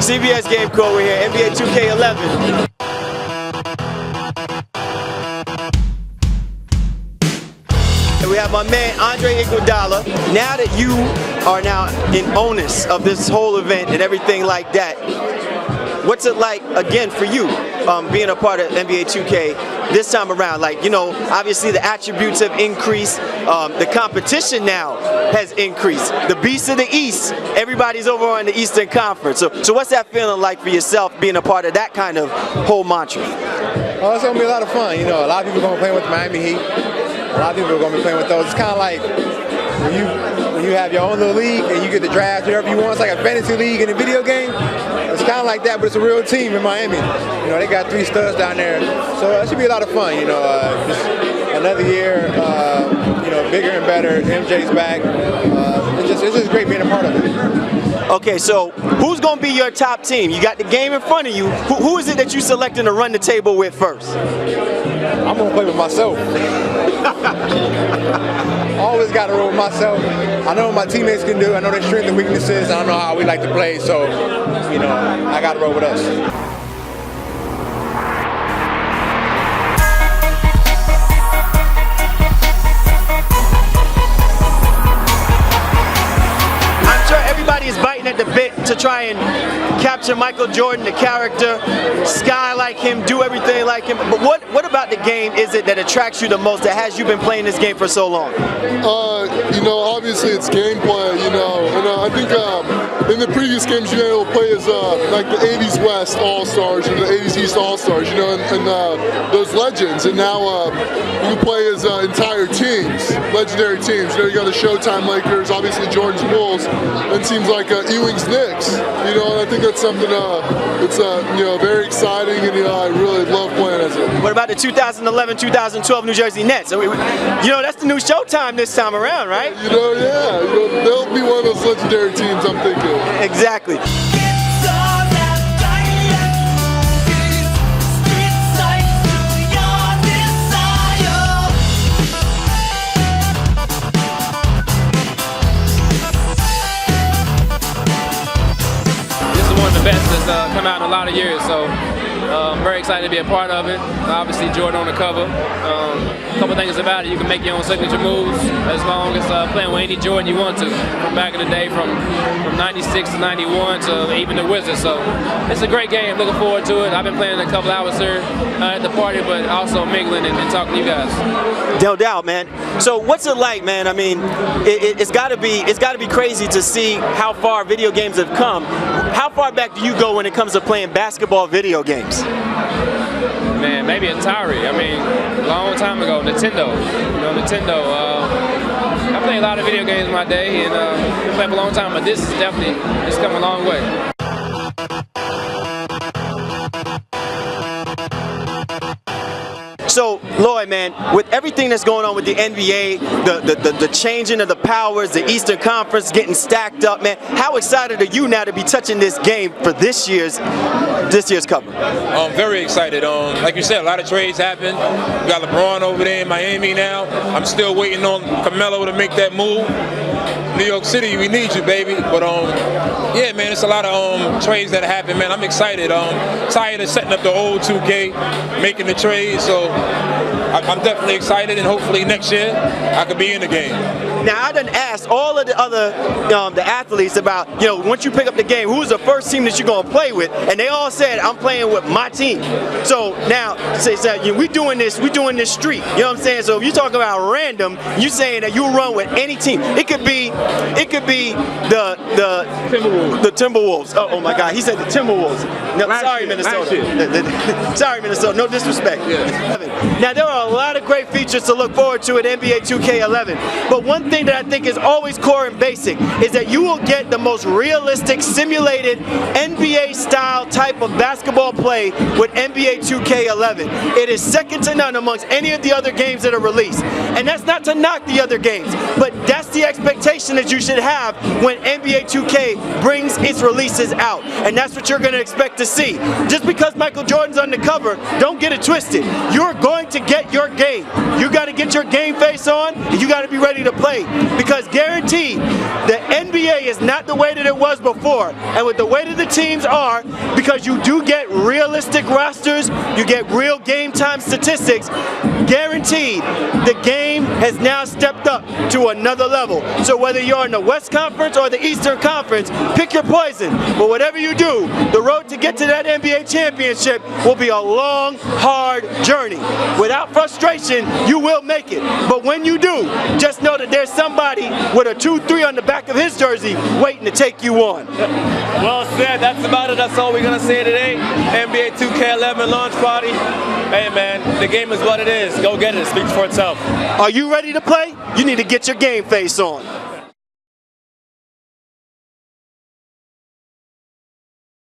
CBS GameCore, we're here, NBA 2K11. We have my man Andre Iguodala. Now that you are now in onus of this whole event and everything like that, what's it like again for you being a part of NBA 2K this time around? Like, you know, obviously the attributes have increased, the competition now has increased. The Beast of the East, everybody's over on the Eastern Conference. So what's that feeling like for yourself being a part of that kind of whole mantra? Well, it's going to be a lot of fun. You know, a lot of people are going to play with the Miami Heat. A lot of people are going to be playing with those. It's kind of like when you have your own little league and you get to draft whoever you want. It's like a fantasy league in a video game. It's kind of like that, but it's a real team in Miami. You know, they got 3 studs down there. So it should be a lot of fun, you know. Just another year, you know, bigger and better. MJ's back. It's just great being a part of it. Okay, so who's going to be your top team? You got the game in front of you. Who is it that you selecting to run the table with first? I'm going to play with myself. Always got to roll with myself. I know what my teammates can do. I know their strengths and weaknesses. I don't know how we like to play, so, you know, I got to roll with us. Everybody is biting at the bit to try and capture Michael Jordan, the character, sky like him, do everything like him. But what about the game is it that attracts you the most, that has you been playing this game for so long? You know, obviously it's gameplay, you know, and I think in the previous games you were able to play as like the 80s West All-Stars or the 80s East All-Stars, you know, and those legends, and now you can play as entire teams, legendary teams. You know, you got the Showtime Lakers, obviously Jordan's Bulls, and seems like Ewing's Knicks, you know, and I think that's something it's you know, very exciting, and you know, I really love playing as it. What about the 2011-2012 New Jersey Nets? You know, that's the new Showtime this time around, right? You know, yeah, you know, they'll be one of those legendary teams, I'm thinking. Exactly. Best that's come out in a lot of years, so I'm very excited to be a part of it. Obviously Jordan on the cover. A couple things about it, you can make your own signature moves as long as playing with any Jordan you want to. From back in the day, from 96 to 91 to even the Wizards. So it's a great game, looking forward to it. I've been playing a couple hours here at the party, but also mingling and talking to you guys. No doubt, man. So what's it like, man? I mean, it's got to be crazy to see how far video games have come. How far back do you go when it comes to playing basketball video games? Man, maybe Atari. I mean, a long time ago, Nintendo. You know, Nintendo. I played a lot of video games in my day, and been playing for a long time. But this is definitely, it's come a long way. So, Lloyd, man, with everything that's going on with the NBA, the changing of the powers, the Eastern Conference getting stacked up, man, how excited are you now to be touching this game for this year's cover? I'm very excited. Like you said, a lot of trades happen. We got LeBron over there in Miami now. I'm still waiting on Carmelo to make that move. New York City, we need you, baby. But yeah, man, it's a lot of trades that happen, man. I'm excited. Tired of setting up the old 2K, making the trade. So I'm definitely excited, and hopefully next year I could be in the game. Now, I done asked all of the other the athletes about, you know, once you pick up the game, who's the first team that you're gonna play with, and they all said, I'm playing with my team. So now, you know, we doing this streak. You know what I'm saying? So if you're talking about random, you saying that you run with any team. It could be the Timberwolves. Oh my God, he said the Timberwolves. No, sorry, Minnesota. Sorry, Minnesota. No disrespect. Yeah. Now there are a lot of great features to look forward to at NBA 2K11, but one thing that I think is always core and basic is that you will get the most realistic, simulated NBA style type of basketball play with NBA 2K11. It is second to none amongst any of the other games that are released. And that's not to knock the other games, but that's the expectation that you should have when NBA 2K brings its releases out. And that's what you're going to expect to see. Just because Michael Jordan's on the cover, don't get it twisted. You're going to get your game. You got to get your game face on, and you got to be ready to play. game, because guaranteed, the NBA is not the way that it was before. And with the way that the teams are, because you do get realistic rosters, you get real game time statistics, guaranteed, the game has now stepped up to another level. So whether you're in the West Conference or the Eastern Conference, pick your poison. But whatever you do, the road to get to that NBA championship will be a long, hard journey. Without frustration, you will make it. But when you do, just know that there's somebody with a 2-3 on the back of his jersey waiting to take you on. Well said. That's about it. That's all we're going to say today. NBA 2K11 launch party. Hey, man, the game is what it is. Go get it. It speaks for itself. Are you ready to play? You need to get your game face on.